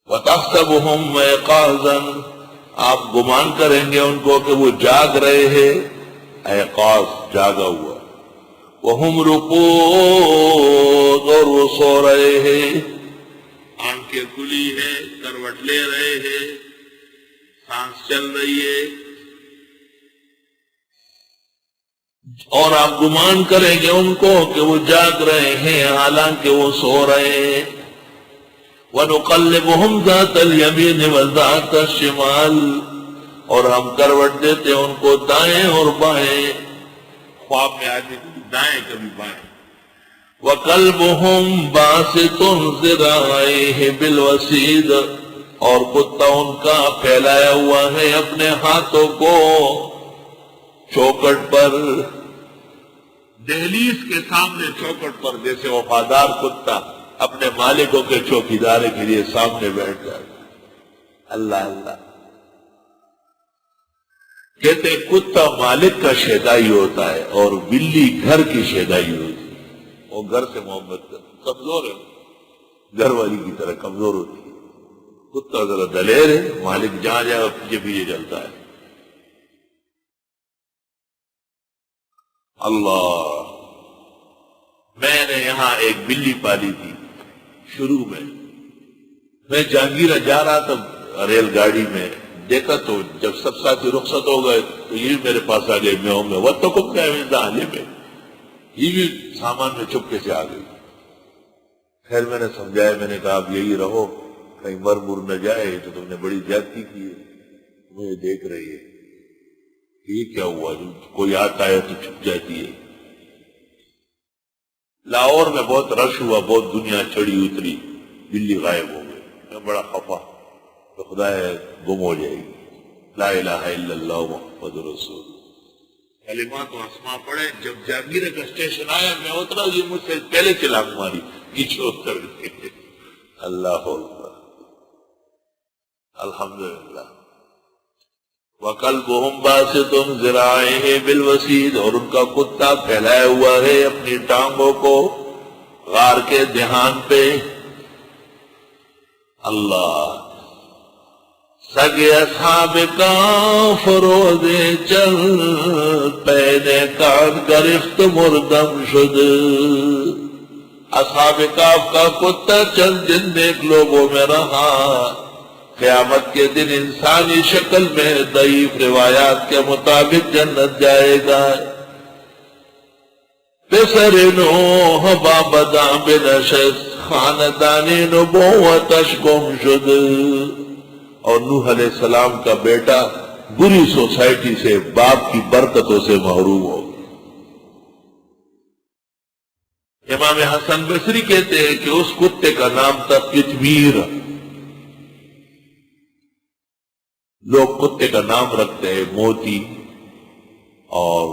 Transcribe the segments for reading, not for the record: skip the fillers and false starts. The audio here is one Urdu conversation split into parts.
وَتَحْسَبُهُمْ أَيْقَاظًا، آپ گمان کریں گے ان کو کہ وہ جاگ رہے ہیں، ایقاظ جاگا ہوا، وَهُمْ رُقُودٌ، اور وہ سو رہے ہیں، آنکھیں کھلی ہے، کروٹ لے رہے ہیں، سانس چل رہی ہے، اور آپ گمان کریں گے ان کو کہ وہ جاگ رہے ہیں حالانکہ وہ سو رہے ہیں۔ وَنُقَلِّبُهُمْ ذَاتَ الْيَمِينِ وَذَاتَ الشِّمَالِ، اور ہم کروٹ دیتے ان کو دائیں اور بائیں، خواب میں آدمی کبھی دائیں کبھی بائیں۔ وَقَلْبُهُمْ بَاسِطٌ ذِرَاعَيْهِ بِالْوَسِيدِ، اور کتا ان کا پھیلایا ہوا ہے اپنے ہاتھوں کو چوکٹ پر، دہلیز کے سامنے چوکٹ پر، جیسے وفادار کتا اپنے مالکوں کے چوکیدارے کے لیے سامنے بیٹھ جائے۔ اللہ اللہ، کہتے ہیں کتا مالک کا شیدائی ہوتا ہے اور بلی گھر کی شیدائی ہوتی ہے، وہ گھر سے محبت کرتی، کمزور ہے، گھر والی کی طرح کمزور ہوتی ہے۔ کتا ذرا دلیر ہے، مالک جہاں جائے پیچھے پیچھے چلتا ہے۔ اللہ، میں نے یہاں ایک بلی پالی تھی شروع میں جہانگیرہ جا رہا تھا ریل گاڑی میں، دیکھا تو جب سب ساتھی رخصت ہو گئے تو یہ میرے پاس آ گئے، میں وہ تو کم گئے میں یہ بھی سامان میں چپکے سے آ گئی۔ خیر میں نے سمجھایا، میں نے کہا اب یہی رہو، کہیں مر مر نہ جائے، تو تم نے بڑی زیادتی کی ہے، مجھے دیکھ رہی ہے، یہ کیا ہوا؟ کوئی آتا ہے تو چھپ جاتی ہے۔ لاہور میں بہت رش ہوا، بہت دنیا چڑھی اتری، بلی غائب ہو گئی، میں بڑا خفا تو خدا ہے گم ہو جائے گی۔ لا الہ الا اللہ محمد رسول، کلمات و اسماء پڑھے۔ جب جہانگیرہ کا اسٹیشن آیا میں اترا، یہ مجھ سے پہلے چلاک ماری، پیچھے اتر گئے۔ اللہ اکبر، الحمدللہ۔ وَقَلْبُهُمْ بَاسِطٌ ذِرَاعَيْهِ بِالْوَسِيدِ، اور ان کا کتا پھیلایا ہوا ہے اپنی ٹانگوں کو غار کے دہان پہ۔ اللہ، سگے اصحاب کاف روزے چل، پینے کاٹ گرفت مردم شد۔ اصحاب کاف کا کتا چند دن نیک لوگوں میں رہا، قیامت کے دن انسانی شکل میں ضعیف روایات کے مطابق جنت جائے گا۔ بسر نوح بابدا بنشست، خاندانی نبوتش گم شد، اور نوح علیہ السلام کا بیٹا بری سوسائٹی سے، باپ کی برکتوں سے محروم ہو گیا۔ امام حسن بصری کہتے ہیں کہ اس کتے کا نام تھا قطمیر۔ لوگ کتے کا نام رکھتے ہیں موتی اور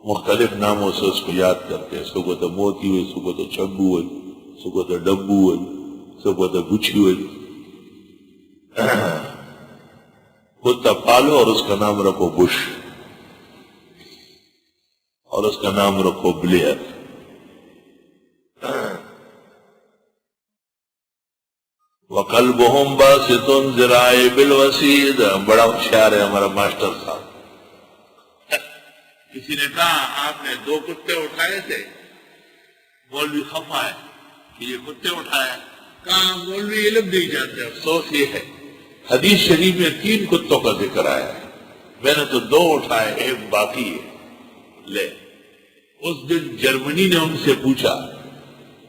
مختلف ناموں سے اس کو یاد کرتے ہیں، اس کو کہتے موتی ہوئی، اس کو کہتے چھبو ہوئی، اس کو کہتے ڈبو ہوئی، اس کو کہتے گچھی ہوئی۔ کتا پالو اور اس کا نام رکھو بش، اور اس کا نام رکھو بلیئر۔ وَقَلْبُهُمْ بَاسِطٌ ذِرَاعَيْهِ بِالْوَسِيدِ، بڑا ہوشیار ہے ہمارا ماسٹر صاحب۔ کسی نے کہا آپ نے 2 کتے اٹھائے تھے، مولوی خفا ہے کہ یہ کتے اٹھائے، کہا مولوی علم نہیں جانتے، افسوس یہ ہے حدیث شریف میں 3 کتوں کا ذکر آیا ہے، میں نے تو 2 اٹھائے، 1 باقی ہے۔ لے، اس دن جرمنی نے ان سے پوچھا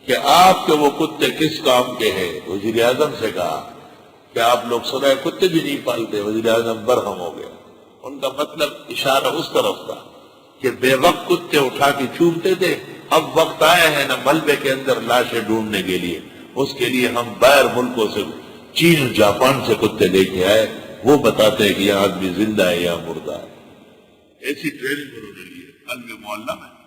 کہ آپ کے وہ کتے کس کام کے ہیں؟ وزیر اعظم سے کہا کہ آپ لوگ سدائے کتے بھی نہیں پالتے۔ وزیر اعظم برہم ہو گیا۔ ان کا مطلب اشارہ اس طرف تھا کہ بے وقت کتے اٹھا کے چومتے تھے، اب وقت آیا ہے نا ملبے کے اندر لاشیں ڈھونڈنے کے لیے، اس کے لیے ہم باہر ملکوں سے، چین جاپان سے کتے لے کے آئے، وہ بتاتے ہیں کہ یہ آدمی زندہ ہے یا مردہ ہے۔ ایسی ٹریننگ انہوں نے لی ہے قلب معلم ہے۔